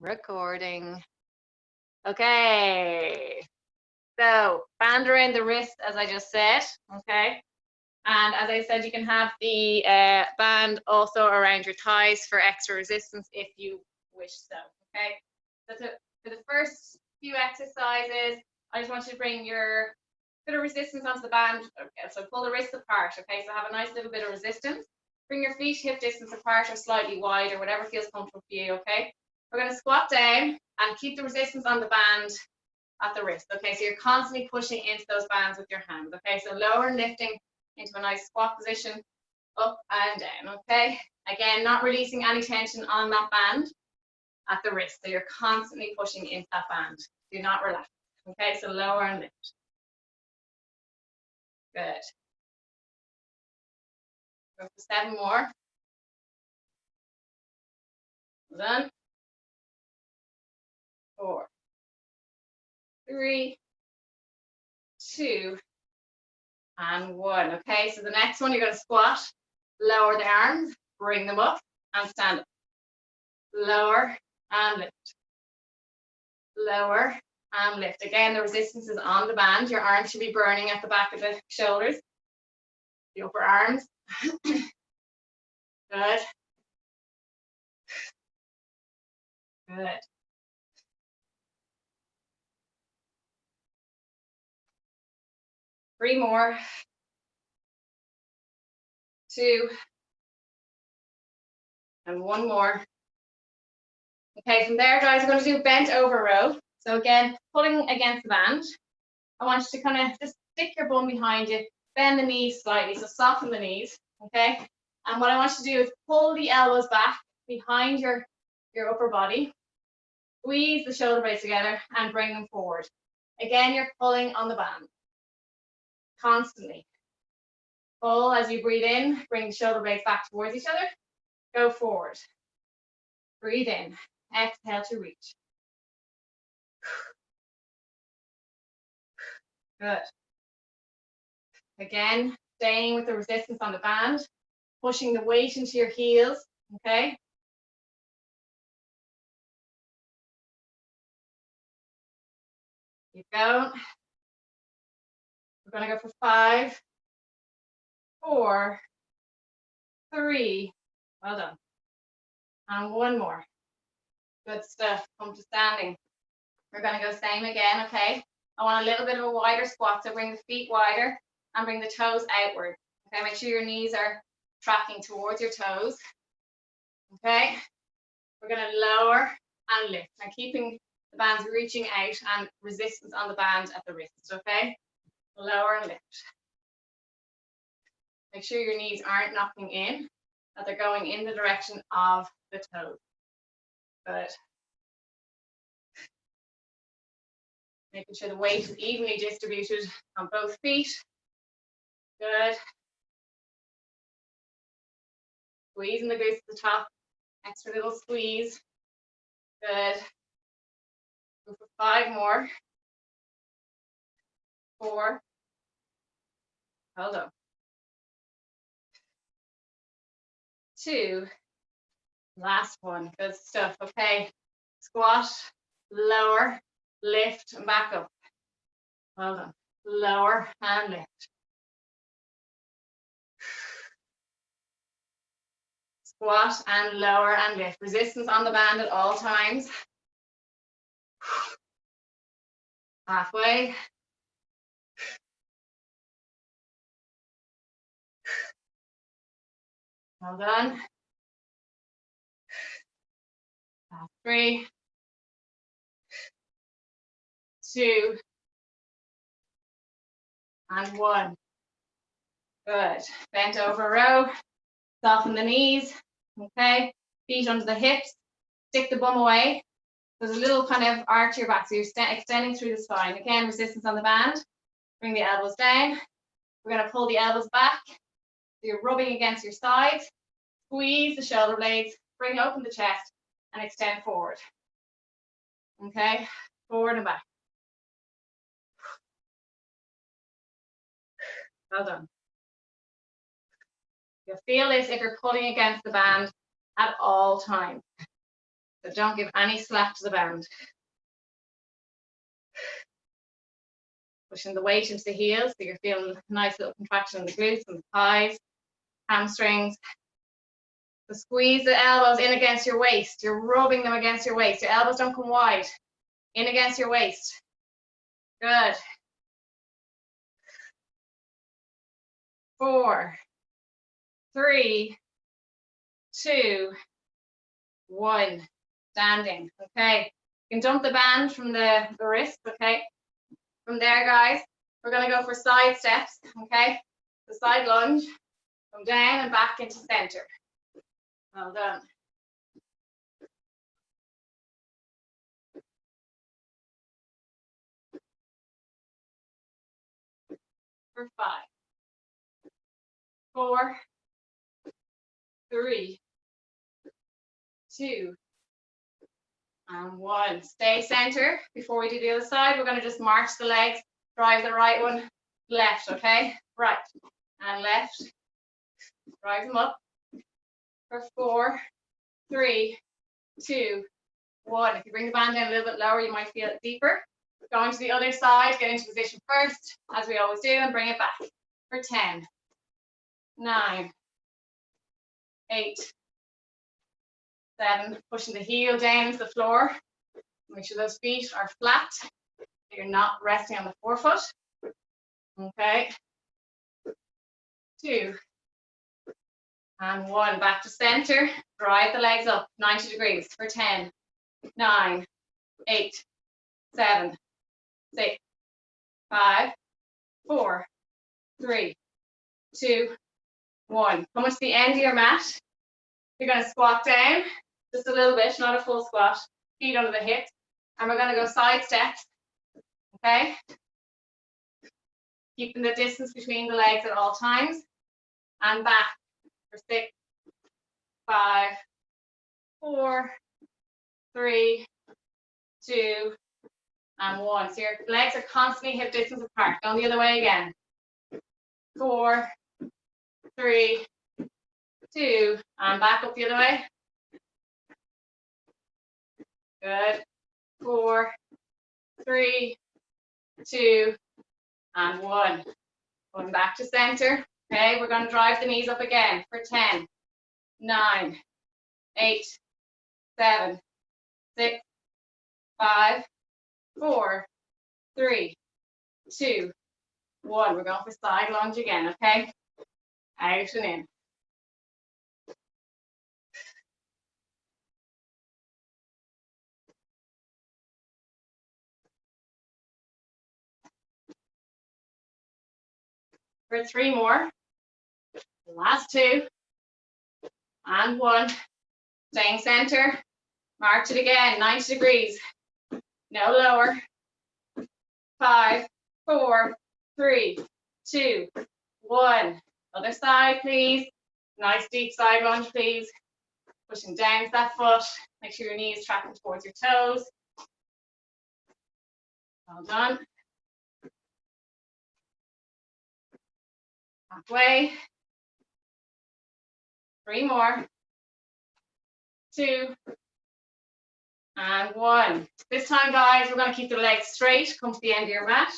Recording. Okay. So band around the wrist, as I just said. Okay. And as I said, you can have the band also around your thighs for extra resistance if you wish so. Okay. So for the first few exercises, I just want you to bring your bit of resistance onto the band. Okay, so pull the wrists apart. Okay. So have a nice little bit of resistance. Bring your feet hip distance apart or slightly wide or whatever feels comfortable for you. Okay. We're going to squat down and keep the resistance on the band at the wrist. Okay, so you're constantly pushing into those bands with your hands. Okay, so lower and lifting into a nice squat position, up and down. Okay, again, not releasing any tension on that band at the wrist. So you're constantly pushing into that band. Do not relax. Okay, so lower and lift. Good. Go for 7 more. Well done. 4, 3, 2, and 1. Okay, so the next one, you're going to squat, lower the arms, bring them up, and stand up. Lower and lift. Lower and lift. Again, the resistance is on the band. Your arms should be burning at the back of the shoulders, the upper arms. Good. Good. Three more. 2, and 1 more. Okay, from there, guys, we're going to do bent over row. So again, pulling against the band. I want you to kind of just stick your bum behind you, bend the knees slightly, so soften the knees, okay? And what I want you to do is pull the elbows back behind your upper body, squeeze the shoulder blades together and bring them forward. Again, you're pulling on the band, constantly. Pull as you breathe in, bring the shoulder blades back towards each other, go forward. Breathe in, exhale to reach. Good. Again, staying with the resistance on the band, pushing the weight into your heels, okay? Keep going. We're going to go for 5, 4, 3, well done. And 1 more. Good stuff. Come to standing. We're going to go same again, okay? I want a little bit of a wider squat, so bring the feet wider and bring the toes outward. Okay, make sure your knees are tracking towards your toes. Okay, we're going to lower and lift. Now keeping the bands reaching out and resistance on the band at the wrist, okay? Lower and lift. Make sure your knees aren't knocking in, that they're going in the direction of the toes. Good. Making sure the weight is evenly distributed on both feet. Good. Squeezing the glutes at the top. Extra little squeeze. Good. Go for 5 more. 4. Hold on. 2. Last one. Good stuff. Okay. Squat, lower, lift, and back up. Well done. Lower and lift. Squat and lower and lift. Resistance on the band at all times. Halfway. Well done. 3, 2, and 1. Good. Bent over row. Soften the knees. Okay. Feet under the hips. Stick the bum away. There's a little kind of arch to your back, so you're extending through the spine. Again, resistance on the band. Bring the elbows down. We're going to pull the elbows back. So you're rubbing against your sides. Squeeze the shoulder blades. Bring open the chest and extend forward. Okay, forward and back. Well done. You'll feel this if you're pulling against the band at all times. So don't give any slack to the band. Pushing the weight into the heels, so you're feeling a nice little contraction in the glutes and the thighs, hamstrings. So squeeze the elbows in against your waist. You're rubbing them against your waist. Your elbows don't come wide. In against your waist. Good. 4, 3, 2, 1. Standing. Okay. You can dump the band from the wrist. Okay. From there, guys, we're going to go for side steps. Okay. The side lunge. Come down and back into center. Well done. For 5, 4, 3, 2, and 1. Stay center. Before we do the other side, we're going to just march the legs, drive the right one, left, okay? Right and left. Drive them up. For 4, 3, 2, 1. If you bring the band down a little bit lower, you might feel it deeper. Going to the other side, get into position first, as we always do, and bring it back. For 10, 9, 8, 7, pushing the heel down into the floor. Make sure those feet are flat. You're not resting on the forefoot. Okay. 2, and 1. Back to center. Drive the legs up 90 degrees for 10, 9, 8, 7, 6, 5, 4, 3, 2, 1. Come to the end of your mat. You're going to squat down just a little bit, not a full squat. Feet under the hips. And we're going to go side steps. Okay? Keeping the distance between the legs at all times. And back for 6, 5, 4, 3, 2, and 1. So your legs are constantly hip distance apart. Going the other way again. 4, 3, 2, and back up the other way. Good. 4, 3, 2, and 1. Going back to center. Okay, we're going to drive the knees up again for 10, 9, 8, 7, 6, 5, 4, 3, 2, 1. We're going for side lunge again, okay? Out and in. For 3 more. Last 2. And 1. Staying center. March it again, 90 degrees. No lower. 5, 4, 3, 2, 1. Other side, please. Nice deep side lunge, please. Pushing down to that foot. Make sure your knee is tracking towards your toes. Well done. Halfway. 3 more. 2. And 1. This time, guys, we're going to keep the legs straight. Come to the end of your mat.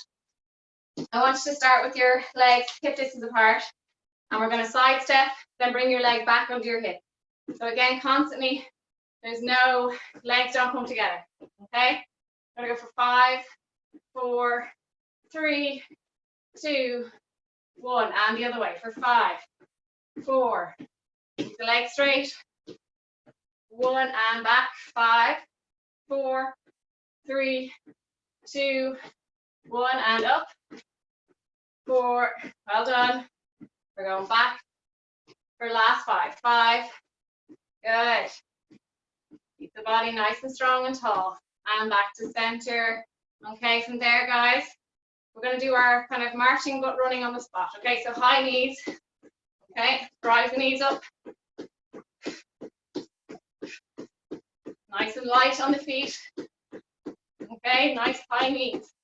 I want you to start with your legs hip distance apart. And we're going to side step, then bring your leg back under your hip. So again, constantly, there's no, legs don't come together. Okay? I'm going to go for 5, 4, 3, 2, 1. And the other way for 5, 4. Keep the legs straight. 1 and back. 5, 4, 3, 2, 1 and up. 4. Well done. We're going back for last 5. 5. Good. Keep the body nice and strong and tall. And back to center. Okay, from there, guys, we're going to do our kind of marching but running on the spot. Okay, so high knees. Okay, drive the knees up. Nice and light on the feet. Okay, nice high knees.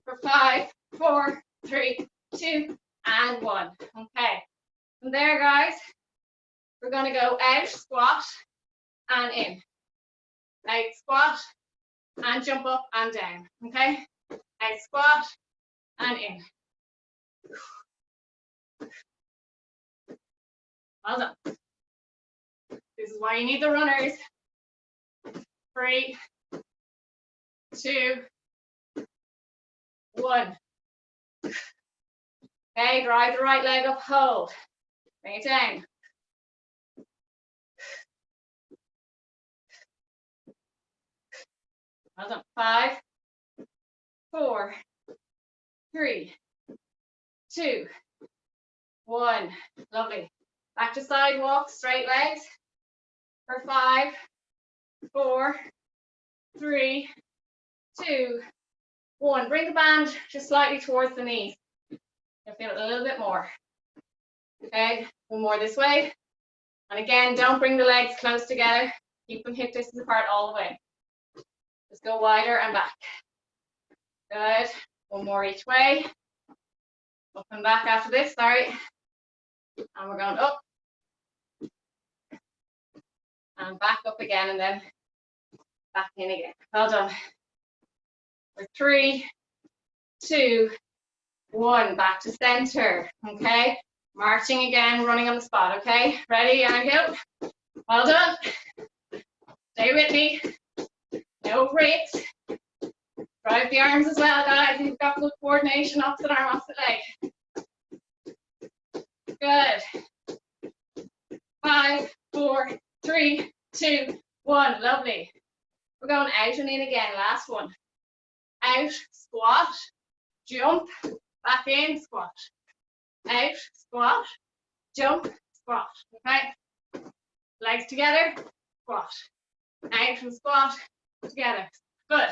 For 5, 4, 3, 2, and 1. Okay, from there, guys, we're going to go out, squat, and in. Out squat and jump up and down. Okay? Out squat and in. Well done. This is why you need the runners. 3, 2, 1. Okay, drive the right leg up, hold. Bring it down. Well done. 5, 4, 3, 2, 1. Lovely. Back to side walk, straight legs. For 5, 4, 3, 2, 1. Bring the band just slightly towards the knees. You'll feel it a little bit more. Okay, one more this way. And again, don't bring the legs close together. Keep them hip distance apart all the way. Just go wider and back. Good. One more each way. We'll come back after this, sorry. And we're going up. And back up again, and then back in again. Well done. For 3, 2, 1. Back to center. Okay. Marching again, running on the spot. Okay. Ready and go. Well done. Stay with me. No breaks. Drive the arms as well, guys. You've got good coordination. Opposite arm, opposite leg. Good. 5, 4, 3, 2, 1. Lovely. We're going out and in again. Last one. Out, squat, jump, back in, squat. Out, squat, jump, squat. Okay? Legs together, squat. Out and squat, together. Good.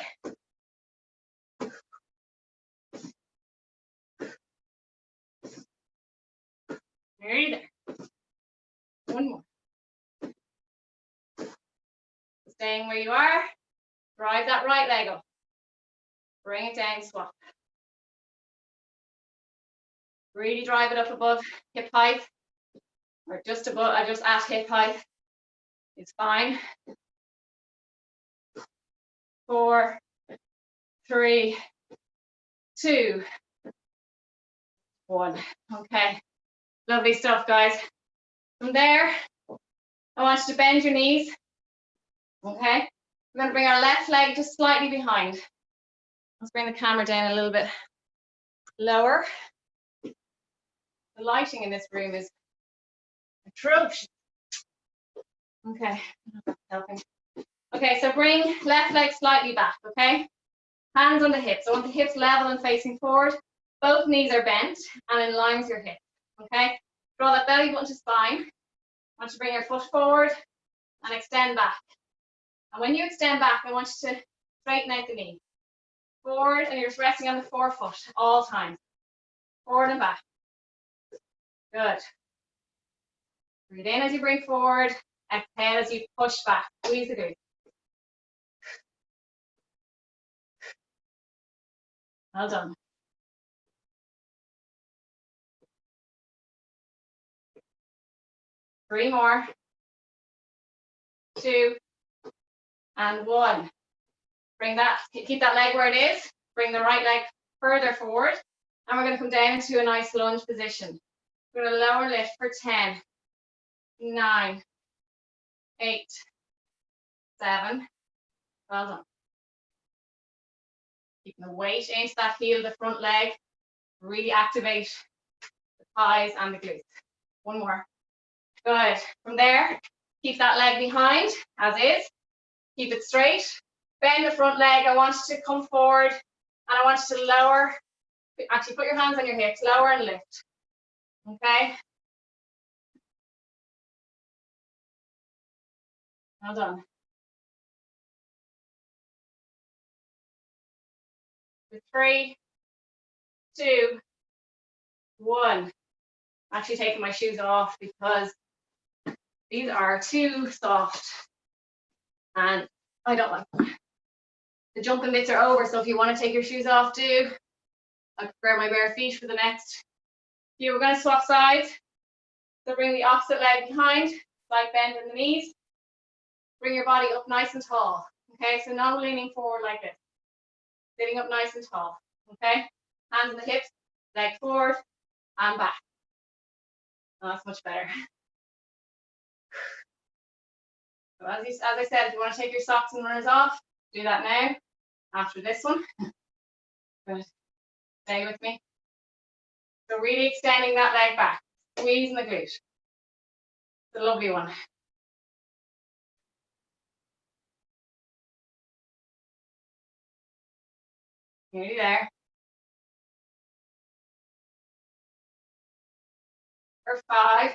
Nearly there. One more. Staying where you are. Drive that right leg up. Bring it down, squat. Really drive it up above hip height, or just above, just at hip height. It's fine. 4, 3, 2, 1. Okay. Lovely stuff, guys. From there, I want you to bend your knees. Okay. We're going to bring our left leg just slightly behind. Let's bring the camera down a little bit lower. The lighting in this room is atrocious. Okay. Helping. Okay, so bring left leg slightly back, okay? Hands on the hips. I want the hips level and facing forward. Both knees are bent and in line with your hips, okay? Draw that belly button to spine. I want you to bring your foot forward and extend back. And when you extend back, I want you to straighten out the knee. Forward, and you're just resting on the forefoot all times. Forward and back. Good. Breathe in as you bring forward. Exhale as you push back. Squeeze the glutes. Well done. Three more. 2 and 1. Bring that, keep that leg where it is. Bring the right leg further forward. And we're going to come down into a nice lunge position. We're going to lower lift for 10, 9, 8, 7. Well done. Keeping the weight into that heel of the front leg. Really activate the thighs and the glutes. One more. Good. From there, keep that leg behind as is. Keep it straight. Bend the front leg. I want you to come forward and I want you to lower. Actually, put your hands on your hips. Lower and lift. Okay. Well done. For 3, 2, 1. I'm actually taking my shoes off because these are too soft and I don't like them. The jumping bits are over, so if you want to take your shoes off, do. I prefer my bare feet for the next few. We're going to swap sides. So bring the opposite leg behind, slight bend in the knees. Bring your body up nice and tall. Okay, so no leaning forward like this. Sitting up nice and tall. Okay, hands on the hips, leg forward and back. Oh, that's much better. So as I said, if you want to take your socks and runners off, do that now. After this one, good. Stay with me. So really extending that leg back, squeezing the glute. It's a lovely one. Nearly there. For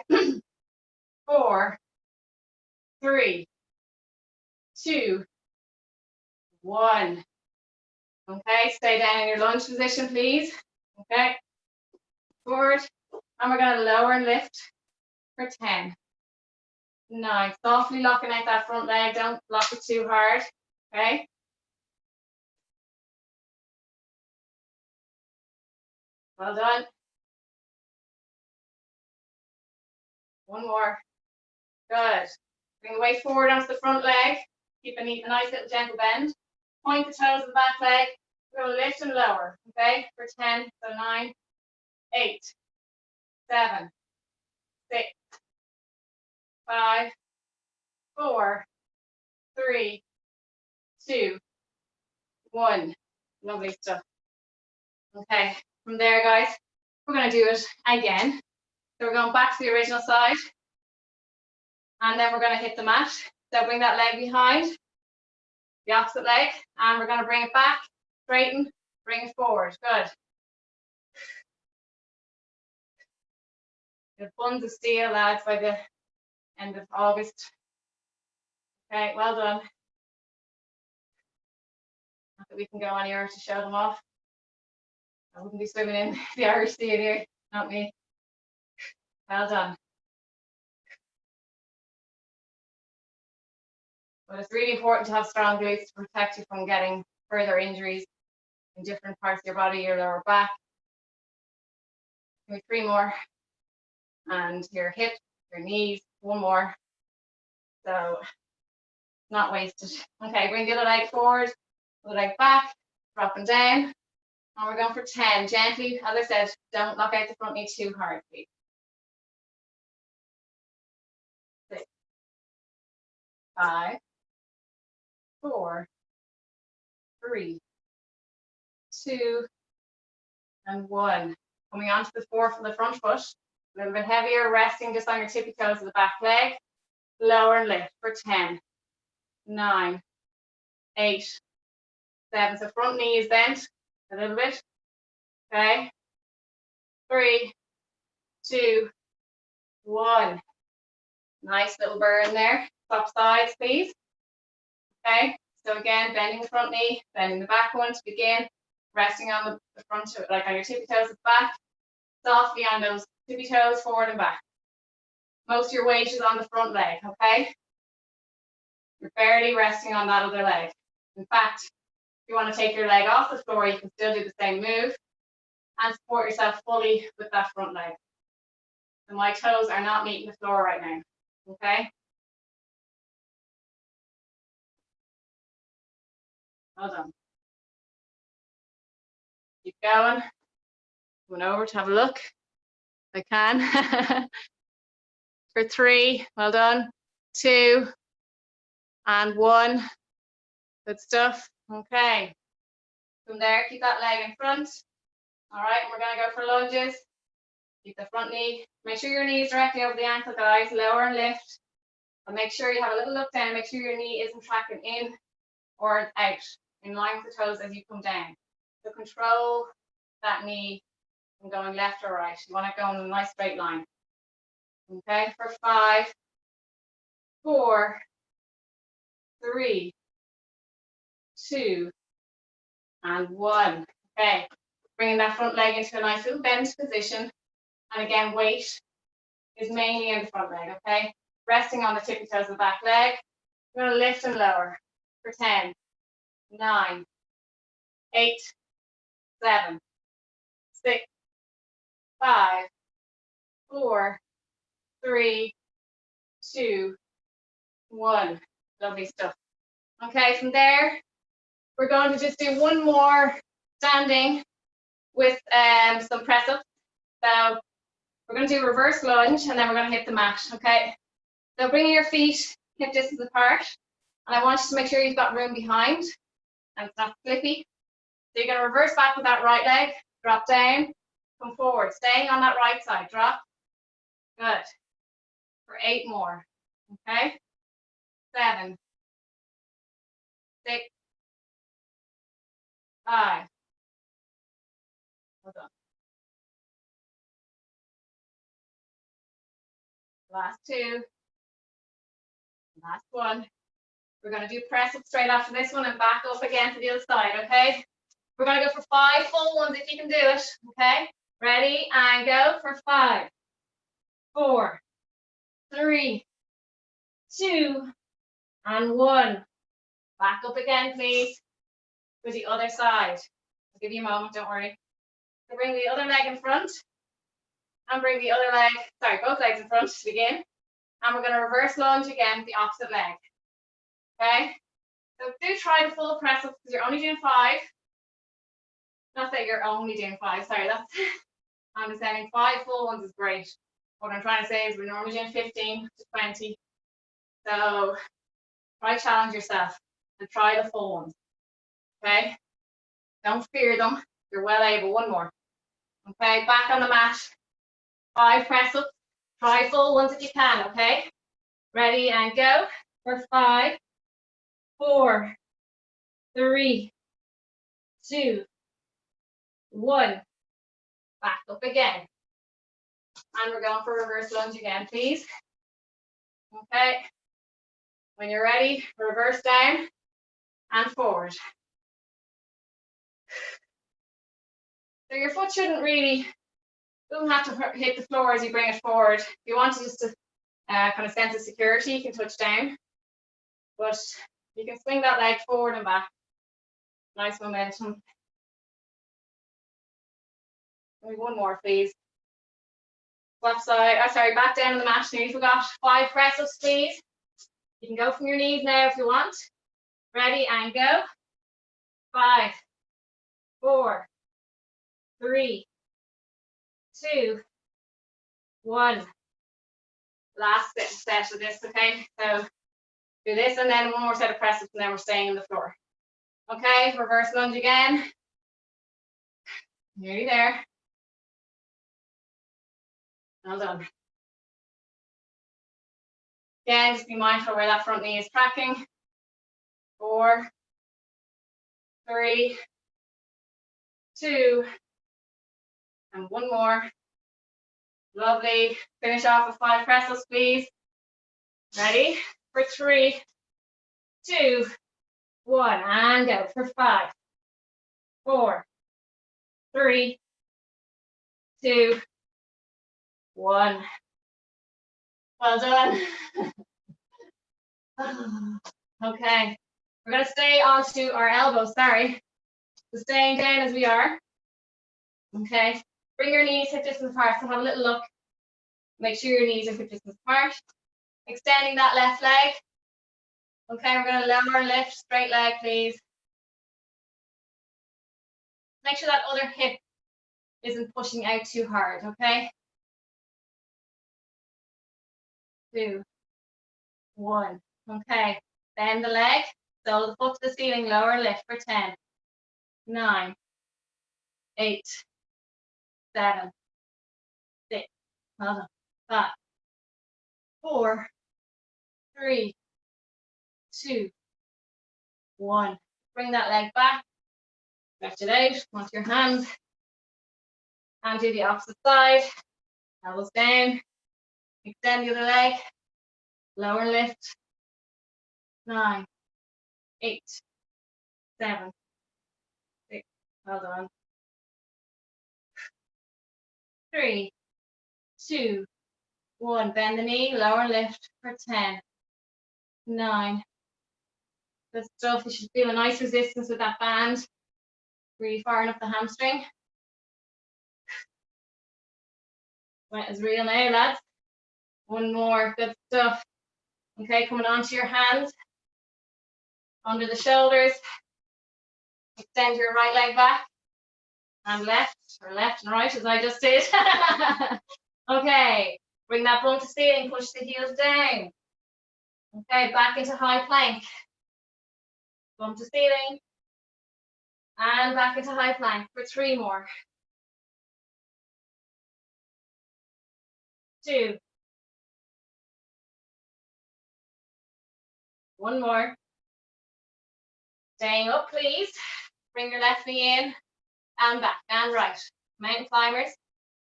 5, 4, 3, 2, 1. Okay, stay down in your lunge position, please. Okay, forward, and we're going to lower and lift for 10. 9. Softly locking out that front leg. Don't lock it too hard. Okay. Well done. One more. Good. Bring the weight forward onto the front leg. Keep a nice little gentle bend. Point the toes of the back leg. We're going to lift and lower. Okay, for 10. So 9, 8, 7, 6, 5, 4, 3, 2, 1. Lovely stuff. Okay, from there, guys, we're going to do it again. So we're going back to the original side. And then we're going to hit the mat. So bring that leg behind, the opposite leg, and we're going to bring it back, straighten, bring it forward. Good. The buns of steel, lads, by the end of August. Okay, well done. Not that we can go anywhere to show them off. I wouldn't be swimming in the Irish Sea here, not me. Well done. But it's really important to have strong glutes to protect you from getting further injuries in different parts of your body, your lower back. Give me 3 more. And your hips, your knees, 1 more. So not wasted. Okay, bring the other leg forward, the other leg back, dropping down. And we're going for 10. Gently, as I said, don't lock out the front knee too hard, please. 6, 5, 4, 3, 2, and 1. Coming onto the front foot, a little bit heavier, resting just on your tippy toes of the back leg. Lower and lift for 10, 9, 8, 7. So front knee is bent a little bit. Okay. 3, 2, 1. Nice little burn there. Swap sides, please. Okay. So again, bending the front knee, bending the back one to begin, resting on the front, like on your tippy toes at the back, softly on those tippy toes, forward and back. Most of your weight is on the front leg, okay? You're barely resting on that other leg. In fact, if you want to take your leg off the floor, you can still do the same move and support yourself fully with that front leg. So my toes are not meeting the floor right now, okay? Well done. Keep going. Going over to have a look if I can. For 3, well done. 2, and 1. Good stuff. Okay. From there, keep that leg in front. All right, we're going to go for lunges. Keep the front knee. Make sure your knee is directly over the ankle, guys. Lower and lift. And make sure you have a little look down. Make sure your knee isn't tracking in or out, in line with the toes as you come down. So control that knee from going left or right. You want it going in a nice straight line. Okay, for 5, 4, 3, 2, and 1. Okay, bringing that front leg into a nice little bend position. And again, weight is mainly in the front leg, okay? Resting on the tippy toes of the back leg. We're going to lift and lower for 10, 9, 8, 7, 6, 5, 4, 3, 2, 1. Lovely stuff. Okay, from there, we're going to just do one more standing with some press ups. So we're going to do reverse lunge and then we're going to hit the mat. Okay, so bringing your feet hip distance apart, and I want you to make sure you've got room behind and it's not flippy. So you're going to reverse back with that right leg, drop down, come forward, staying on that right side, drop. Good. For 8 more. Okay, 7, 6, 5. Hold on. Last 2. Last 1. We're going to do press up straight after this one and back up again to the other side, okay? We're going to go for 5 full ones if you can do it, okay? Ready, and go for 5, 4, 3, 2, and 1. Back up again, please, to the other side. I'll give you a moment, don't worry. So bring the other leg in front, and bring the other leg, sorry, both legs in front to begin. And we're going to reverse lunge again with the opposite leg. Okay? So do try the full press up because you're only doing 5. Not that you're only doing 5, sorry, that's I'm just saying 5 full ones is great. What I'm trying to say is we're normally doing 15 to 20. So try challenge yourself and try the full ones. Okay? Don't fear them. You're well able. 1 more. Okay, back on the mat. 5 press ups. Try full ones if you can, okay? Ready and go for 5, 4, 3, 2, 1. Back up again. And we're going for reverse lunge again, please. Okay. When you're ready, reverse down and forward. So your foot shouldn't have to hit the floor as you bring it forward. If you want to just kind of sense of security, you can touch down. But you can swing that leg forward and back. Nice momentum. Maybe 1 more, please. Left side, sorry, back down on the mat. Nearly forgot. 5 press ups, please. You can go from your knees now if you want. Ready and go. 5, 4, 3, 2, 1. Last set of this, okay? So do this and then 1 more set of press ups and then we're staying on the floor. Okay, reverse lunge again. Nearly there. Well done. Again, just be mindful where that front knee is tracking. 4, 3, 2, and 1 more. Lovely. Finish off with 5 press ups, please. Ready? For 3, 2, 1, and go for 5, 4, 3, 2, 1. Well done. Okay, we're going to stay onto our elbows, sorry. So staying down as we are. Okay, bring your knees hip distance apart, so have a little look. Make sure your knees are hip distance apart. Extending that left leg. Okay, we're going to lower and lift, straight leg, please. Make sure that other hip isn't pushing out too hard, okay? 2, 1. Okay, bend the leg, so the foot to the ceiling, lower, lift for 10, 9, 8, 7, 6, hold on, 5, 4, 3, 2, 1. Bring that leg back, stretch it out, onto your hands, and do the opposite side, elbows down, extend the other leg, lower, lift, 9, 8, 7, 6, hold on, 3, 2, 1. Bend the knee, lower and lift for 10, 9. Good stuff. You should feel a nice resistance with that band. Really firing up the hamstring. Sweat is real now, lads. 1 more. Good stuff. Okay, coming onto your hands. under the shoulders. Extend your right leg back and left, or left and right as I just did. Okay, bring that bum to ceiling, push the heels down. Okay, back into high plank. Bum to ceiling. And back into high plank for 3 more. 2. 1 more. Staying up, please. Bring your left knee in and back and right. Mountain climbers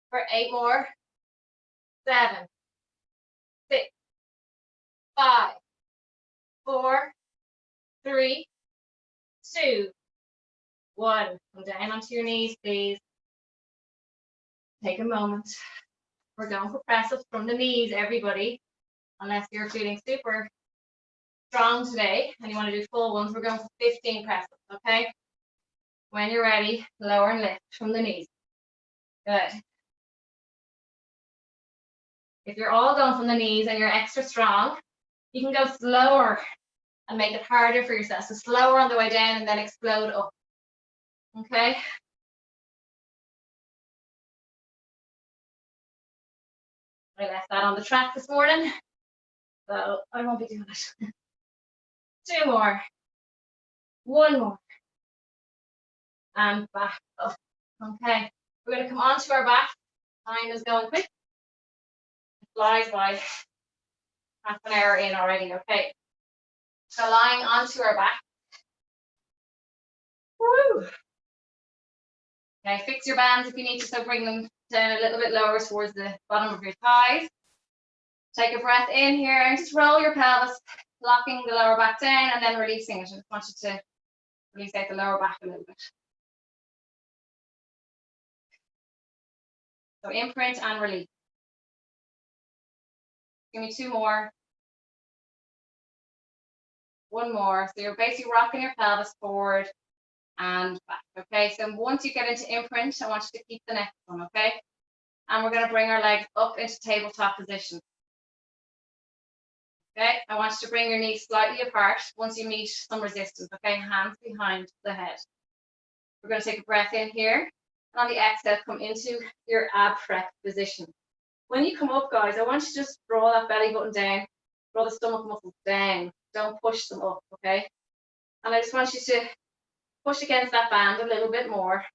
for 8 more. 7, 6, 5, 4, 3, 2, 1. Come down onto your knees, please. Take a moment. We're going for press-ups from the knees, everybody. Unless you're feeling super strong today and you want to do full ones, we're going for 15 press-ups, okay? When you're ready, lower and lift from the knees. Good. If you're all going from the knees and you're extra strong, you can go slower and make it harder for yourself. So slower on the way down and then explode up. Okay? I left that on the track this morning, so I won't be doing it. 2 more. 1 more. And back up. Okay. We're going to come onto our back. Time is going quick. It flies by. Half an hour in already, okay. So lying onto our back. Woo! Okay, fix your bands if you need to, so bring them down a little bit lower towards the bottom of your thighs. Take a breath in here and just roll your pelvis, locking the lower back down and then releasing it. I just want you to release out the lower back a little bit. So imprint and release. Give me 2 more. 1 more. So you're basically rocking your pelvis forward and back. Okay, so once you get into imprint, I want you to keep the next one, okay? And we're going to bring our legs up into tabletop position. Okay, I want you to bring your knees slightly apart once you meet some resistance, okay? Hands behind the head. We're going to take a breath in here. And on the exhale, come into your ab prep position. When you come up, guys, I want you to just draw that belly button down, draw the stomach muscles down. Don't push them up, okay? And I just want you to push against that band a little bit more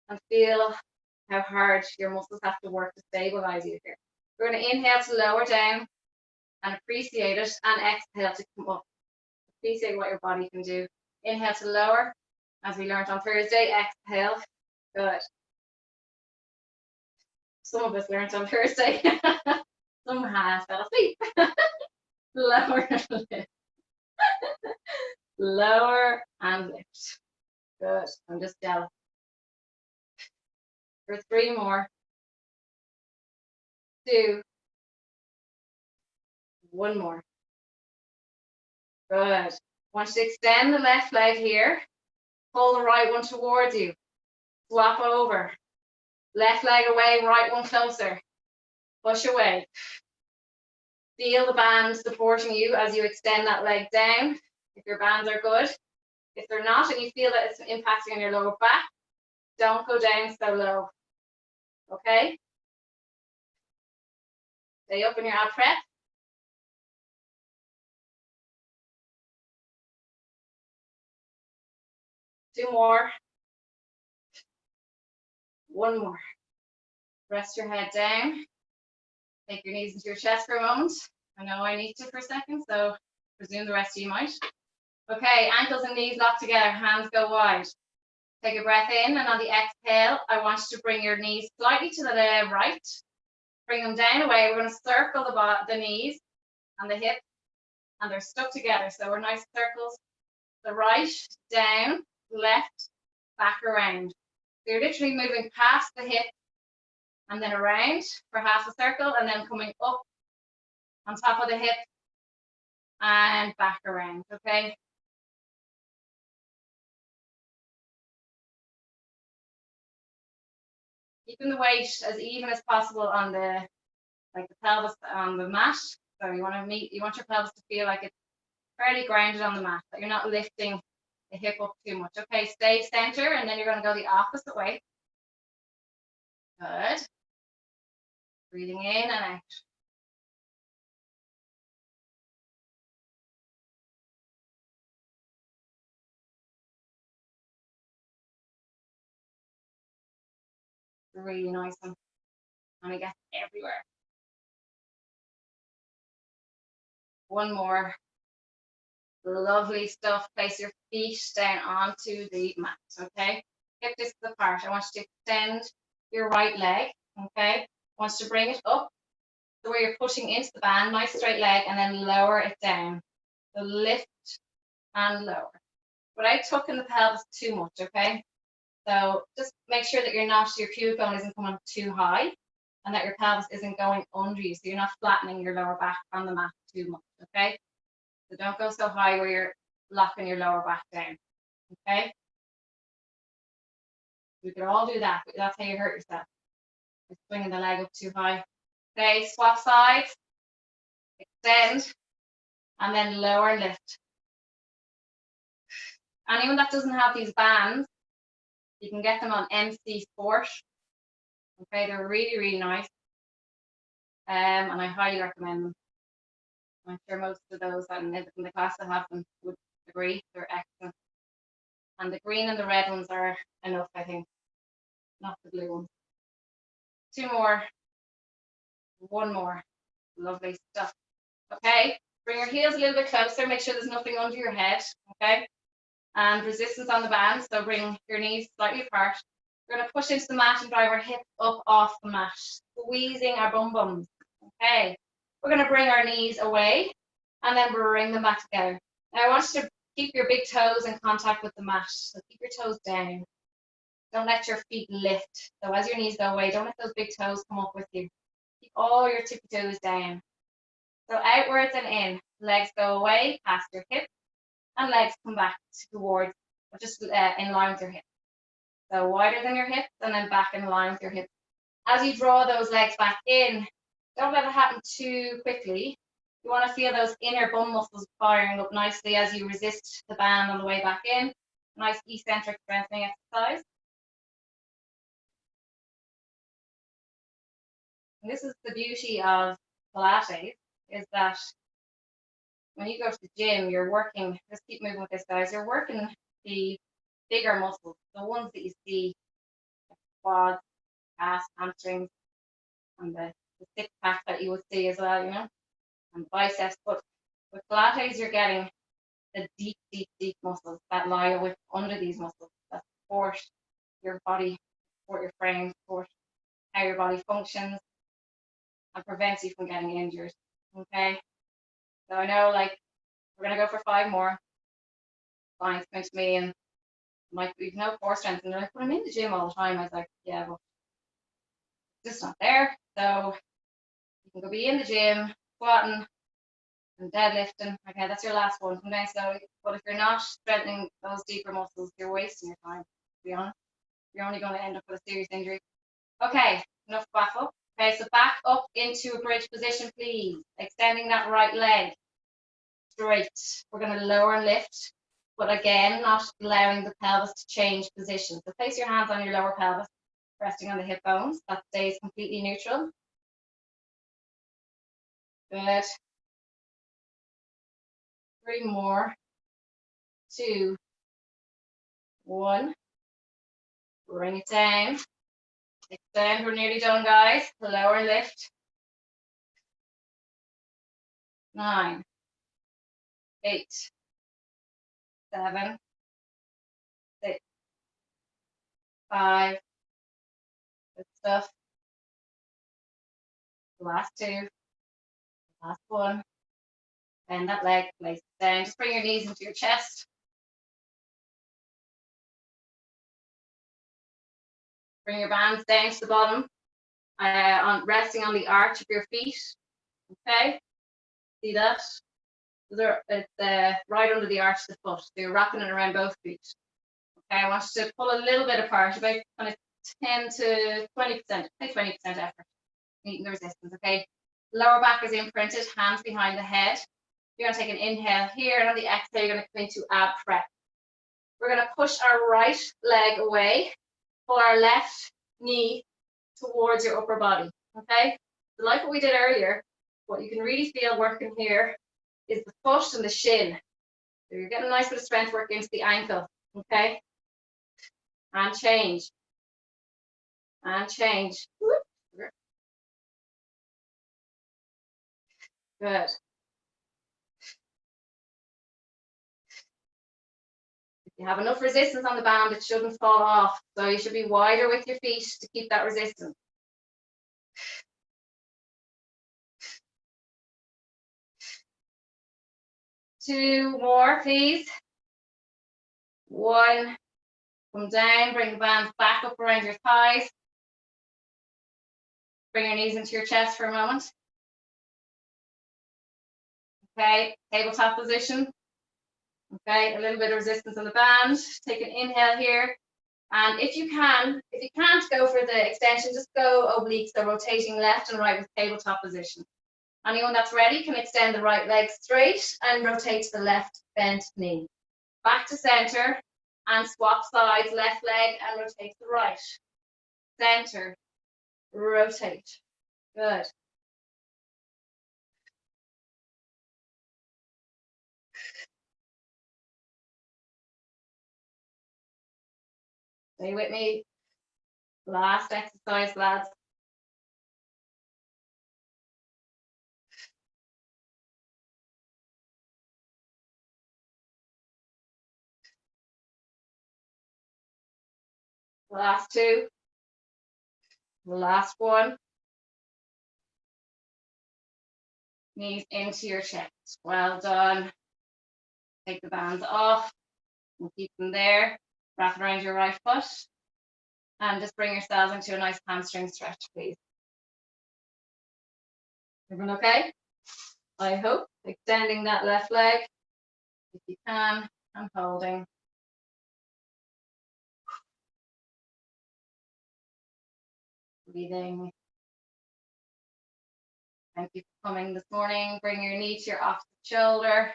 and feel how hard your muscles have to work to stabilize you here. We're going to inhale to lower down and appreciate it, and exhale to come up. Appreciate what your body can do. Inhale to lower, as we learned on Thursday. Exhale. Good. Some of us learned on Thursday. Some fell asleep. Lower and lift. Lower and lift. Good. I'm just jealous. For 3 more. 2. 1 more. Good. Want you to extend the left leg here. Pull the right one towards you. Swap over. Left leg away, right one closer. Push away. Feel the band supporting you as you extend that leg down. If your bands are good. If they're not and you feel that it's impacting on your lower back, don't go down so low. Okay? Stay up in your ab prep. 2 more. 1 more. Rest your head down. Take your knees into your chest for a moment. I know I need to for a second, so presume the rest of you might. Okay, ankles and knees locked together, hands go wide. Take a breath in, and on the exhale, I want you to bring your knees slightly to the right. Bring them down away. We're going to circle the knees and the hips, and they're stuck together. So we're nice circles. The right, down, left, back around. So you're literally moving past the hip and then around for half a circle, and then coming up on top of the hip and back around, okay? Keeping the weight as even as possible on the pelvis on the mat. So you want your pelvis to feel like it's fairly grounded on the mat, that you're not lifting the hip up too much. Okay, stay center, and then you're going to go the opposite way. Good. Breathing in and out. Really nice one. And it gets everywhere. One more. Lovely stuff. Place your feet down onto the mat, okay? Hip distance apart. I want you to extend your right leg, okay? I want you to bring it up to where you're pushing into the band, nice straight leg, and then lower it down. So lift and lower. Without tucking the pelvis too much, okay? So just make sure that your pubic bone isn't coming too high and that your pelvis isn't going under you, so you're not flattening your lower back on the mat too much, okay? So don't go so high where you're locking your lower back down, okay? We could all do that, but that's how you hurt yourself. You're swinging the leg up too high. Okay, swap sides, extend, and then lower and lift. Anyone that doesn't have these bands, you can get them on MC Sport. Okay, they're really, really nice. And I highly recommend them. I'm sure most of those in the class that have them would agree. They're excellent. And the green and the red ones are enough, I think. Not the blue ones. Two more. One more. Lovely stuff. Okay, bring your heels a little bit closer. Make sure there's nothing under your head. Okay, and resistance on the band. So bring your knees slightly apart. We're going to push into the mat and drive our hips up off the mat, squeezing our bum bums. Okay, we're going to bring our knees away and then bring them back together. Now I want you to keep your big toes in contact with the mat. So keep your toes down. Don't let your feet lift. So as your knees go away, don't let those big toes come up with you. Keep all your tippy toes down. So outwards and in. Legs go away past your hips and legs come back towards, just in line with your hips. So wider than your hips and then back in line with your hips. As you draw those legs back in, don't let it happen too quickly. You want to feel those inner bum muscles firing up nicely as you resist the band on the way back in. Nice eccentric strengthening exercise. And this is the beauty of Pilates, is that when you go to the gym, you're working, just keep moving with this, guys, you're working the bigger muscles, the ones that you see, like quads, calves, hamstrings, and the six pack that you would see as well, you know, and biceps. But with Pilates, you're getting the deep, deep, deep muscles that lie under these muscles that support your body, support your frame, support how your body functions, and prevents you from getting injured. Okay, so I know, like, we're gonna go for 5 more. Clients come to me and like, we've no core strength, and they're like, but I'm in the gym all the time. I was like, yeah, but it's just not there. So you can go be in the gym, squatting and deadlifting. Okay, that's your last one. Come down slowly. But if you're not strengthening those deeper muscles, you're wasting your time, to be honest. You're only going to end up with a serious injury. Okay, enough back up. Okay, so back up into a bridge position, please. Extending that right leg straight. We're going to lower and lift, but again, not allowing the pelvis to change position. So place your hands on your lower pelvis, resting on the hip bones. That stays completely neutral. Good. 3 more. 2, 1. Bring it down. Extend. We're nearly done, guys. Lower and lift. 9, 8, 7, 6, 5. Good stuff. Last 2. Last 1. Bend that leg, place it down. Just bring your knees into your chest. Bring your bands down to the bottom, resting on the arch of your feet. Okay, see that? It's right under the arch of the foot. So you're wrapping it around both feet. Okay, I want you to pull a little bit apart, about kind of 10 to 20%, say 20% effort, meeting the resistance. Okay, lower back is imprinted, hands behind the head. You're going to take an inhale here, and on the exhale, you're going to come into ab prep. We're going to push our right leg away, pull our left knee towards your upper body, okay? So like what we did earlier, what you can really feel working here is the foot and the shin. So you're getting a nice bit of strength work into the ankle, okay? And change. And change. Good. If you have enough resistance on the band, it shouldn't fall off. So you should be wider with your feet to keep that resistance. Two more, please. One. Come down, bring the band back up around your thighs. Bring your knees into your chest for a moment. Okay, tabletop position. Okay, a little bit of resistance on the band. Take an inhale here. And if you can't go for the extension, just go obliques, so rotating left and right with tabletop position. Anyone that's ready can extend the right leg straight and rotate to the left bent knee. Back to center and swap sides, left leg and rotate to the right. Center, rotate. Good. Stay with me. Last exercise, lads. Last two. Last one. Knees into your chest. Well done. Take the bands off and keep them there. Wrap it around your right foot. And just bring yourselves into a nice hamstring stretch, please. Everyone okay? I hope. Extending that left leg if you can, and holding. Breathing. Thank you for coming this morning. Bring your knee to your opposite shoulder.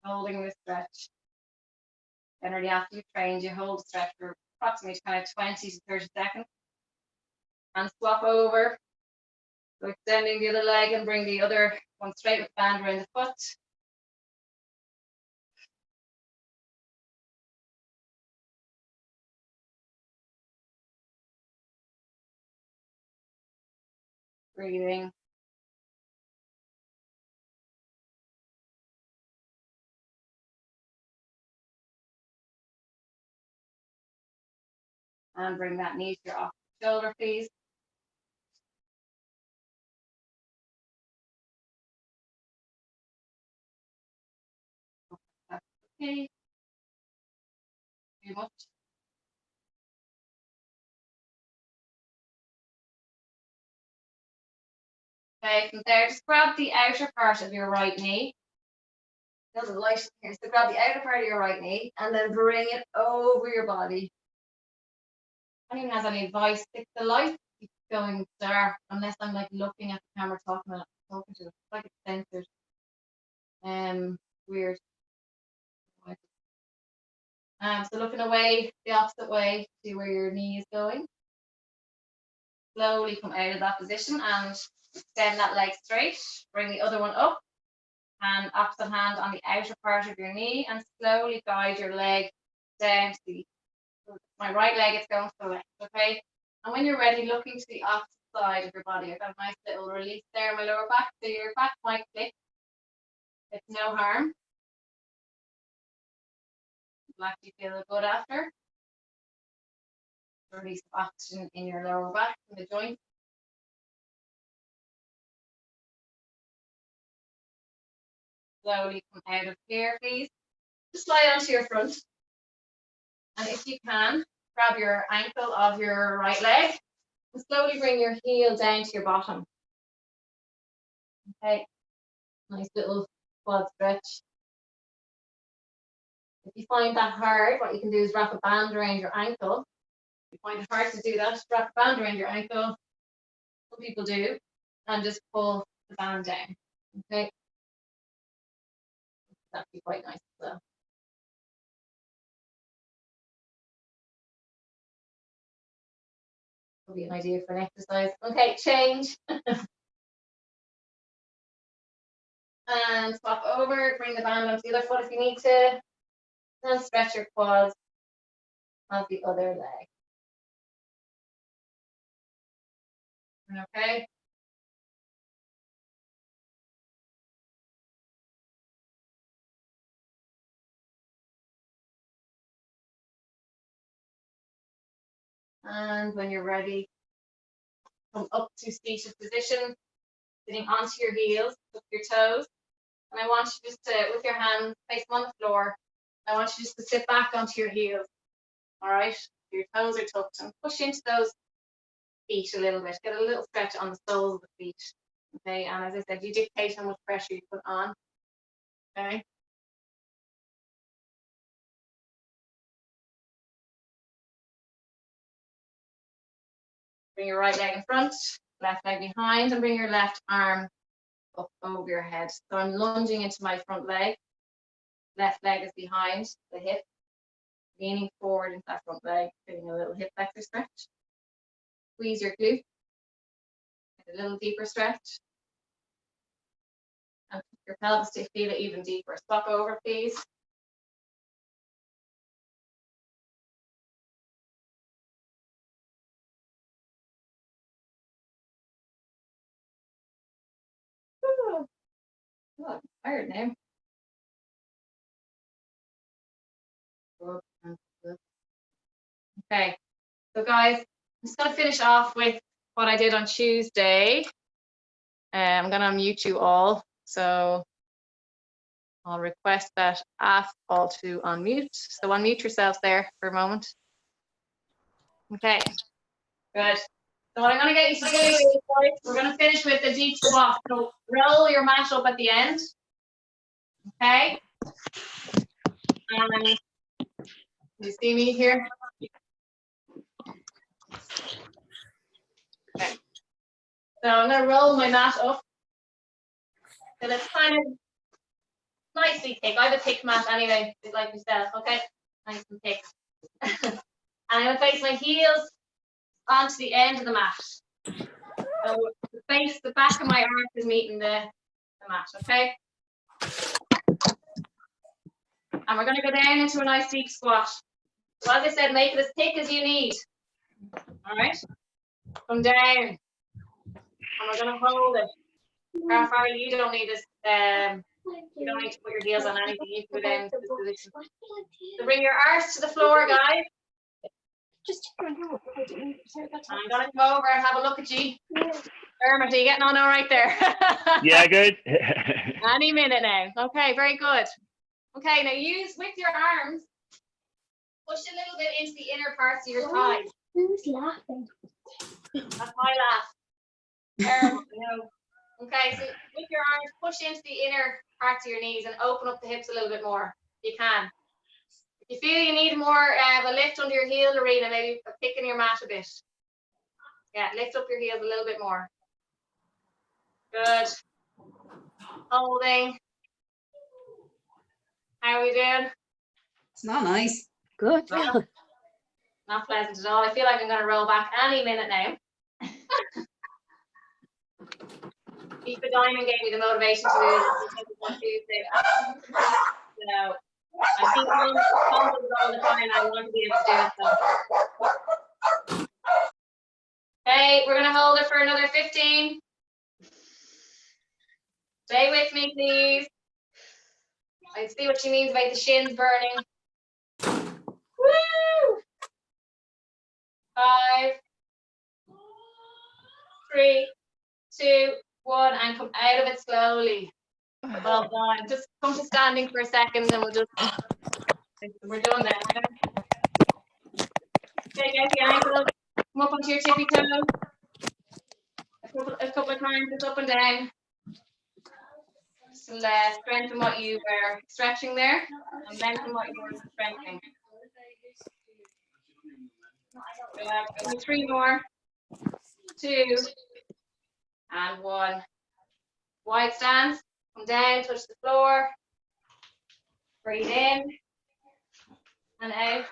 Holding the stretch. Generally, after you've trained, you hold the stretch for approximately kind of 20 to 30 seconds. And swap over. So extending the other leg and bring the other one straight with the band around the foot. Breathing. And bring that knee to your opposite shoulder, please. That's okay. Too much. Okay, from there, just grab the outer part of your right knee. There's a light here, so grab the outer part of your right knee and then bring it over your body. If anyone has any advice, if the light keeps going dark, unless I'm like looking at the camera talking to it, it's like it's censored. Weird. So looking away the opposite way to where your knee is going. Slowly come out of that position and extend that leg straight. Bring the other one up and opposite hand on the outer part of your knee and slowly guide your leg down to the, my right leg is going to the left, okay? And when you're ready, looking to the opposite side of your body. I've got a nice little release there in my lower back, so your back might click. It's no harm. Will actually feel good after. Release of oxygen in your lower back and the joint. Slowly come out of here, please. Just lie onto your front. And if you can, grab your ankle of your right leg and slowly bring your heel down to your bottom. Okay, nice little quad stretch. If you find that hard, what you can do is wrap a band around your ankle. If you find it hard to do that, wrap a band around your ankle. Some people do, and just pull the band down. Okay, that'd be quite nice as well. Will be an idea for an exercise. Okay, change. And swap over, bring the band onto the other foot if you need to. And stretch your quads on the other leg. Okay. And when you're ready, come up to seated position, sitting onto your heels, with your toes. And I want you just to, with your hands, place them on the floor. I want you just to sit back onto your heels. All right, your toes are tucked and push into those feet a little bit. Get a little stretch on the soles of the feet. Okay, and as I said, you dictate how much pressure you put on. Okay. Bring your right leg in front, left leg behind, and bring your left arm up over your head. So I'm lunging into my front leg. Left leg is behind the hip, leaning forward into that front leg, getting a little hip flexor stretch. Squeeze your glute. Get a little deeper stretch. And your pelvis to feel it even deeper. Swap over, please. Oh, I'm tired now. Okay, so guys, I'm just going to finish off with what I did on Tuesday. I'm going to unmute you all. So I'll request that ask all to unmute. So unmute yourselves there for a moment. Okay, good. So what I'm going to get you to do is we're going to finish with the deep squat. So roll your mat up at the end. Okay. And you see me here? Okay. So I'm going to roll my mat up. So it's kind of nicely thick. I have a thick mat anyway, like yourself. Okay. Nice and thick. And I'm going to place my heels onto the end of the mat. So the back of my arm is meeting the mat, okay? And we're going to go down into a nice deep squat. So as I said, make it as thick as you need. All right? Come down. And we're going to hold it. Farley, you don't need this. You don't need to put your heels on anything. You can go down to this position. So bring your arse to the floor, guys. I'm going to come over and have a look at you. Dermot, are you getting on all right there? Yeah, good. Any minute now. Okay, very good. Okay, now use with your arms, push a little bit into the inner parts of your thighs. Who's laughing? That's my laugh. No. Okay, so with your arms, push into the inner parts of your knees and open up the hips a little bit more. You can. If you feel you need more of a lift under your heel, Lorena, maybe picking your mat a bit. Yeah, lift up your heels a little bit more. Good. Holding. How are we doing? It's not nice. Good. Not pleasant at all. I feel like I'm going to roll back any minute now. Keith Diamond gave me the motivation to do this on Tuesday. So I think all the time I want to be able to do it. So. Okay, we're going to hold it for another 15. Stay with me, please. I see what she means about the shins burning. Woo! 5, 3, 2, 1, and come out of it slowly. Well done. Just come to standing for a second, and we're done now. Take out the ankle, come up onto your tippy toes. A couple of times, just up and down. strengthen what you were stretching there and lengthen what you were strengthening. So, 3 more, 2, and 1. Wide stance, come down, touch the floor, breathe in and out.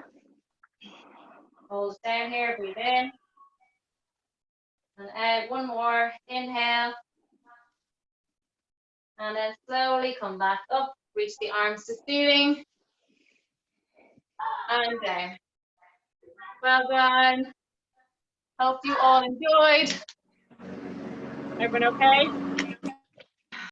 Hold down here, breathe in and out. 1 more, inhale. And then slowly come back up, reach the arms to ceiling and down. Well done. Hope you all enjoyed. Everyone okay?